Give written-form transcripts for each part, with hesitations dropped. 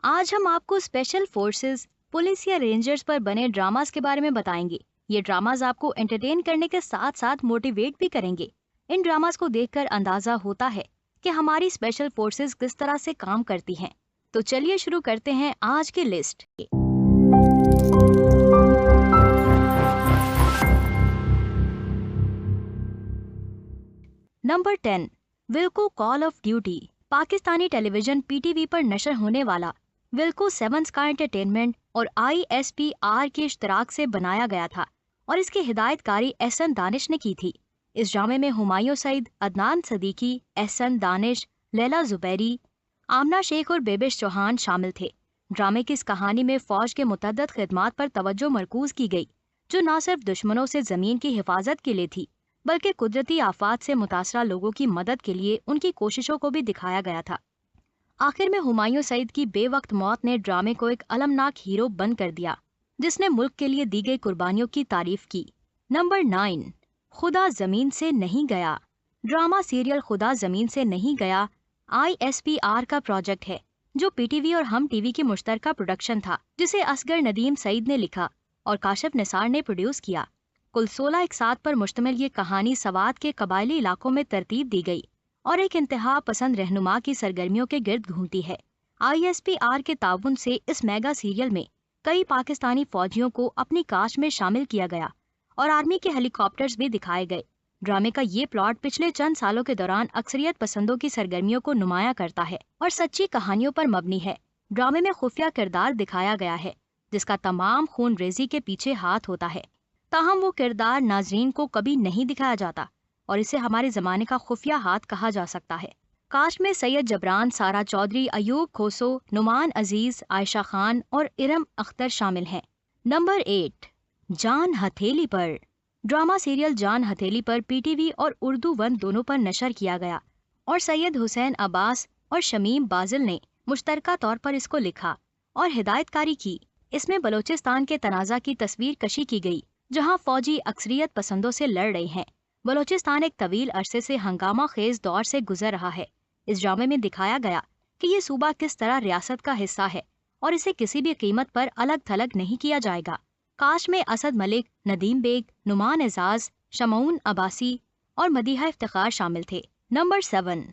आज हम आपको स्पेशल फोर्सेस, पुलिस या रेंजर्स पर बने ड्रामास के बारे में बताएंगे। ये ड्रामास आपको एंटरटेन करने के साथ साथ मोटिवेट भी करेंगे। इन ड्रामास को देखकर अंदाजा होता है कि हमारी स्पेशल फोर्सेस किस तरह से काम करती हैं। तो चलिए शुरू करते हैं आज की list. Number 10, Wilco call of duty. Pakistani television PTV पर नशर होने वाला विल्को 7 स्काई एंटरटेनमेंट और आईएसपीआर के इश्तराक से बनाया गया था और इसकी हिदायतकारी एहसन दानिश ने की थी। इस ड्रामे में हुमायूं सईद, अदनान सदीकी, एहसन दानिश, लैला जुबैरी, आमना शेख और बेबिश चौहान शामिल थे। ड्रामे की इस कहानी में फौज के मुतअद्दिद खिदमात पर तवज्जो मरकूज की गई, जो न सिर्फ दुश्मनों से जमीन की हिफाजत के लिए थी बल्कि कुदरती आफात से मुतासरा लोगों की मदद के लिए उनकी कोशिशों को भी दिखाया गया था। आखिर में हुमायूं सईद की बेवक्त मौत ने ड्रामे को एक अलमनाक हीरो बंद कर दिया, जिसने मुल्क के लिए दी गई कुर्बानियों की तारीफ की। नंबर 9, खुदा जमीन से नहीं गया। ड्रामा सीरियल खुदा जमीन से नहीं गया आईएसपीआर का प्रोजेक्ट है, जो पीटीवी और हम टीवी की मुश्तरका प्रोडक्शन था, जिसे असगर नदीम सईद ने लिखा और काशिफ निसार ने प्रोड्यूस किया। कुल 16 इकसात पर मुश्तमिल ये कहानी सवात के कबायली इलाकों में तरतीब दी गई और एक इंतहा पसंद रहनुमा की सरगर्मियों के गिर्द घूमती है। आईएसपीआर के ताउन से इस मेगा सीरियल में कई पाकिस्तानी फौजियों को अपनी कास्ट में शामिल किया गया और आर्मी के हेलीकॉप्टर्स भी दिखाए गए। ड्रामे का ये प्लॉट पिछले चंद सालों के दौरान अक्सरियत पसंदों की सरगर्मियों को नुमाया करता है और सच्ची कहानियों पर मबनी है। ड्रामे में खुफिया किरदार दिखाया गया है, जिसका तमाम खून रेजी के पीछे हाथ होता है। ताहम वो किरदार नाजरीन को कभी नहीं दिखाया जाता और इसे हमारे जमाने का खुफिया हाथ कहा जा सकता है। कास्ट में सैयद जबरान, सारा चौधरी, अयूब खोसो, नुमान अजीज, आयशा खान और इरम अख्तर शामिल हैं। नंबर 8, जान हथेली पर। ड्रामा सीरियल जान हथेली पर पीटीवी और उर्दू वन दोनों पर नशर किया गया और सैयद हुसैन अब्बास और शमीम बाजिल ने मुश्तरका तौर पर इसको लिखा और हिदायतकारी की। इसमें बलोचिस्तान के तनाज़ा की तस्वीर कशी की गई, जहां फौजी अक्सरियत पसंदों से लड़ रहे हैं। बलोचिस्तान एक तवील अरसे से हंगामा खेज दौर से गुजर रहा है। इस ड्रामे में दिखाया गया कि ये सूबा किस तरह रियासत का हिस्सा है और इसे किसी भी कीमत पर अलग थलग नहीं किया जाएगा। कास्ट में असद मलिक, नदीम बेग, नुमान एजाज, शमऊन अब्बासी और मदीहा इफ्तिखार शामिल थे। नंबर 7,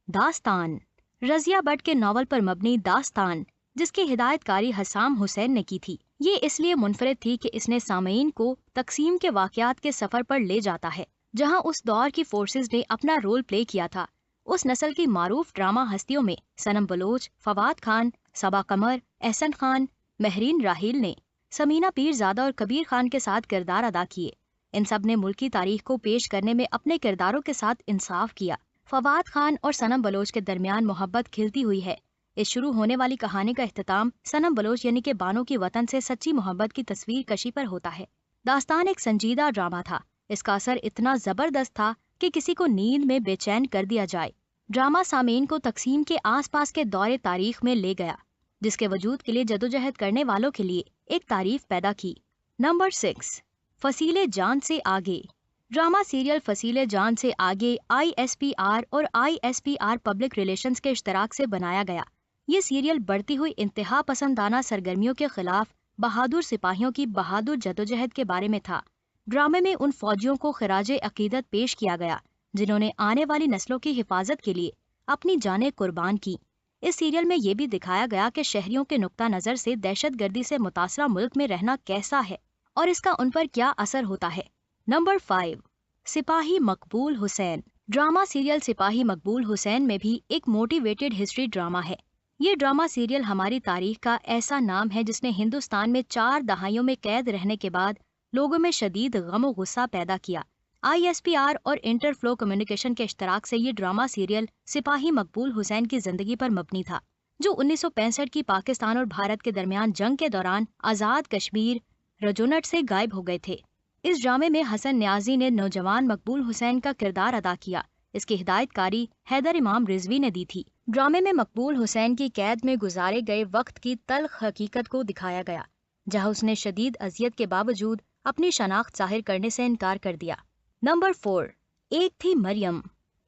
दास्तान। रजिया बट के नावल पर मबनी दास्तान, जिसकी हिदायतकारी हसाम हुसैन ने की थी, ये इसलिए मुनफरिद थी कि इसने सामईन को तकसीम के वाकयात के सफर पर ले जाता है, जहां उस दौर की फोर्सेस ने अपना रोल प्ले किया था। उस नस्ल की मारूफ ड्रामा हस्तियों में सनम बलोच, फवाद खान, सबा कमर, एहसन खान, महरीन राहील ने समीना पीरजादा और कबीर खान के साथ किरदार अदा किए। इन सब ने मुल्क की तारीख को पेश करने में अपने किरदारों के साथ इंसाफ किया। फवाद खान और सनम बलोच के दरमियान मोहब्बत खिलती हुई है। इस शुरू होने वाली कहानी का इख्तिताम सनम बलोच यानी कि बानो की वतन से सच्ची मोहब्बत की तस्वीर कशी पर होता है। दास्तान एक संजीदा ड्रामा था। इसका असर इतना जबरदस्त था कि किसी को नींद में बेचैन कर दिया जाए। ड्रामा सामीन को तकसीम के आसपास के दौरे तारीख में ले गया, जिसके वजूद के लिए जदोजहद करने वालों के लिए एक तारीफ पैदा की। नंबर 6, फसीले जान से आगे। ड्रामा सीरियल फसीले जान से आगे आईएसपीआर और आईएसपीआर पब्लिक रिलेशंस के इश्तराक से बनाया गया। ये सीरियल बढ़ती हुई इंतहा पसंदाना सरगर्मियों के खिलाफ बहादुर सिपाहियों की बहादुर जदोजहद के बारे में था। ड्रामे में उन फौजियों को खिराजे अकीदत पेश किया गया जिन्होंने आने वाली नस्लों की हिफाजत के लिए अपनी जानें कुर्बान की। इस सीरियल में ये भी दिखाया गया कि शहरियों के नुक्ता नज़र से दहशतगर्दी से मुतासरा मुल्क में रहना कैसा है और इसका उन पर क्या असर होता है। नंबर 5, सिपाही मकबूल हुसैन। ड्रामा सीरियल सिपाही मकबूल हुसैन में भी एक मोटिवेटेड हिस्ट्री ड्रामा है। ये ड्रामा सीरियल हमारी तारीख का ऐसा नाम है जिसने हिंदुस्तान में 4 दहाइयों में कैद रहने के बाद लोगों में शदीद गम और गुस्सा पैदा किया। आईएसपीआर और इंटरफ्लो कम्युनिकेशन के इश्तराक से ये ड्रामा सीरियल सिपाही मकबूल हुसैन की जिंदगी पर मबनी था, जो 1965 की पाकिस्तान और भारत के दरमियान जंग के दौरान आज़ाद कश्मीर रजोनट से गायब हो गए थे। इस ड्रामे में हसन न्याजी ने नौजवान मकबूल हुसैन का किरदार अदा किया। इसकी हिदायतकारी हैदर इमाम रिजवी ने दी थी। ड्रामे में मकबूल हुसैन की कैद में गुजारे गए वक्त की तल्ख हकीकत को दिखाया गया, जहां उसने शदीद अजियत के बावजूद अपनी शनाख्त जाहिर करने से इनकार कर दिया। नंबर 4, एक थी मरियम।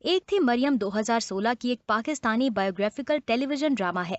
एक थी मरियम 2016 की एक पाकिस्तानी बायोग्राफिकल टेलीविजन ड्रामा है।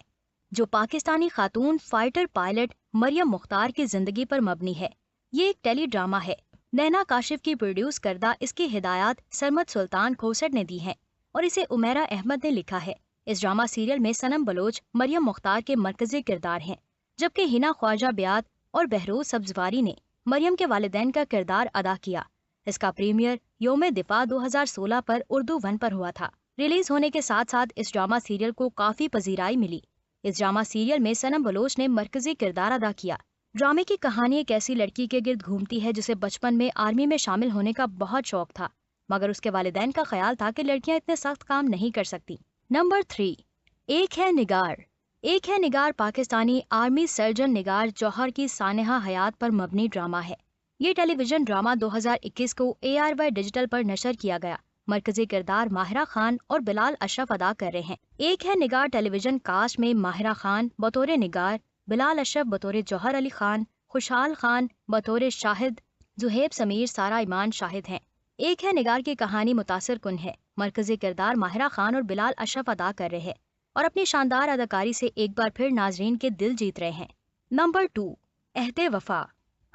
जो पाकिस्तानी खातून फाइटर पायलट मरियम मुख्तार की जिंदगी पर मबनी है। ये एक टेली ड्रामा है। नैना काशिफ की प्रोड्यूस करदा इसकी हिदायत सरमद सुल्तान खोसट ने दी है और इसे उमेरा अहमद ने लिखा है। इस ड्रामा सीरियल में सनम बलोच मरियम मुख्तार के मरकजी किरदार हैं, जबकि हिना ख्वाजा ब्याद और बहरोज सब्जवारी ने मरियम के वालिदैन का किरदार अदा किया। इसका प्रीमियर यौम दिफा 2016 पर उर्दू 1 पर हुआ था। रिलीज होने के साथ साथ इस ड्रामा सीरियल को काफी पजीराई मिली। इस ड्रामा सीरियल में सनम बलोच ने मरकजी किरदार अदा किया। ड्रामे की कहानी एक ऐसी लड़की के गिर्द घूमती है जिसे बचपन में आर्मी में शामिल होने का बहुत शौक था, मगर उसके वालिदैन का ख्याल था कि लड़कियां इतने सख्त काम नहीं कर सकती। नंबर 3, एक है निगार। एक है निगार पाकिस्तानी आर्मी सर्जन निगार जौहर की सानहा हयात पर मबनी ड्रामा है। ये टेलीविजन ड्रामा 2021 को ARY डिजिटल पर नशर किया गया। मरकजी किरदार माहिरा खान और बिलाल अशरफ अदा कर रहे हैं। एक है निगार टेलीविजन कास्ट में माहिरा खान बतौर निगार, बिलाल अशरफ बतौर जौहर अली खान, खुशहाल खान बतौर शाहिद, जुहेब समीर, सारा ईमान शाहिद हैं। एक है निगार की कहानी मुतासिर कुन है। मरकजी किरदार माहिरा खान और बिलाल अशरफ अदा कर रहे हैं और अपनी शानदार अदाकारी से एक बार फिर नाजरीन के दिल जीत रहे हैं। नंबर 2, अहदे वफा।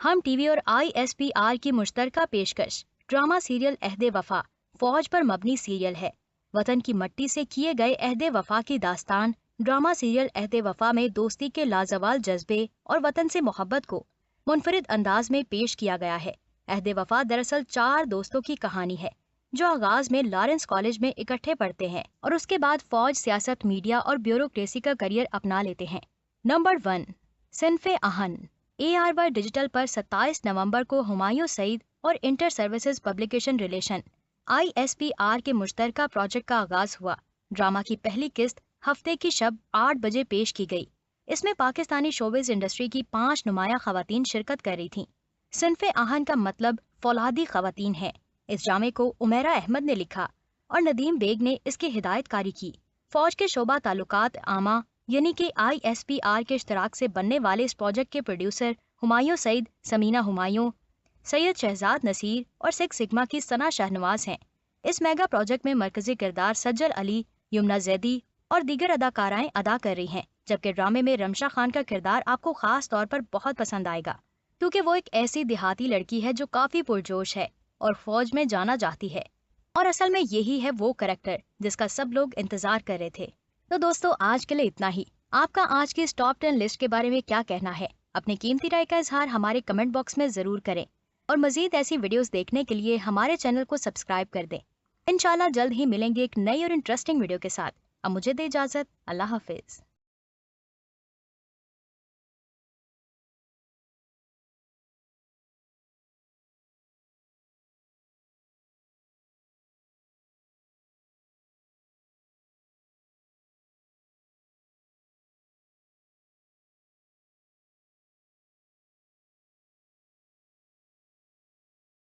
हम टीवी और ISPR की मुश्तरका पेशकश ड्रामा सीरियल अहदे वफा फौज पर मबनी सीरियल है। वतन की मट्टी से किए गए अहदे वफा की दास्तान ड्रामा सीरियल अहदे वफा में दोस्ती के लाजवाल जज्बे और वतन से मोहब्बत को मुनफरिद अंदाज में पेश किया गया है। अहदे वफा दरअसल 4 दोस्तों की कहानी है जो आगाज में लॉरेंस कॉलेज में इकट्ठे पढ़ते हैं और उसके बाद फौज, सियासत, मीडिया और ब्यूरोक्रेसी का करियर अपना लेते हैं। नंबर 1, सिनफे आहन। ARY डिजिटल पर 27 नवंबर को हुमायूं सईद और inter services publication relation ISPR के मुश्तरका प्रोजेक्ट का आगाज हुआ। ड्रामा की पहली किस्त हफ्ते की शब 8 बजे पेश की गई। इसमें पाकिस्तानी शोबिज इंडस्ट्री की 5 नुमाया खवातीन शिरकत कर रही थीं। सिनफे आहन का मतलब फौलादी खवातीन है। इस ड्रामे को उमेरा अहमद ने लिखा और नदीम बेग ने इसकी हिदायतकारी की। फौज के शोबा ताल्लुकात आमा यानी कि ISPR के इश्तराक से बनने वाले इस प्रोजेक्ट के प्रोड्यूसर हुमायूं सईद, समीना हुमायूं, सैयद शहजाद नसीर और सिक्स सिग्मा की सना शाहनवाज हैं। इस मेगा प्रोजेक्ट में मरकजी किरदार सज्जल अली, यमुना जैदी और दीगर अदाकाराएं अदा कर रही हैं, जबकि ड्रामे में रमशा खान का किरदार आपको खास तौर पर बहुत पसंद आएगा, क्योंकि वो एक ऐसी देहाती लड़की है जो काफी पुरजोश है और फौज में जाना चाहती है, और असल में यही है वो कैरेक्टर जिसका सब लोग इंतजार कर रहे थे। तो दोस्तों, आज के लिए इतना ही। आपका आज की इस टॉप 10 लिस्ट के बारे में क्या कहना है? अपनी कीमती राय का इजहार हमारे कमेंट बॉक्स में जरूर करें और मजीद ऐसी वीडियोस देखने के लिए हमारे चैनल को सब्सक्राइब कर दें। इंशाल्लाह जल्द ही मिलेंगे एक नई और इंटरेस्टिंग वीडियो के साथ। अब मुझे दे इजाजत। अल्लाह हाफिज।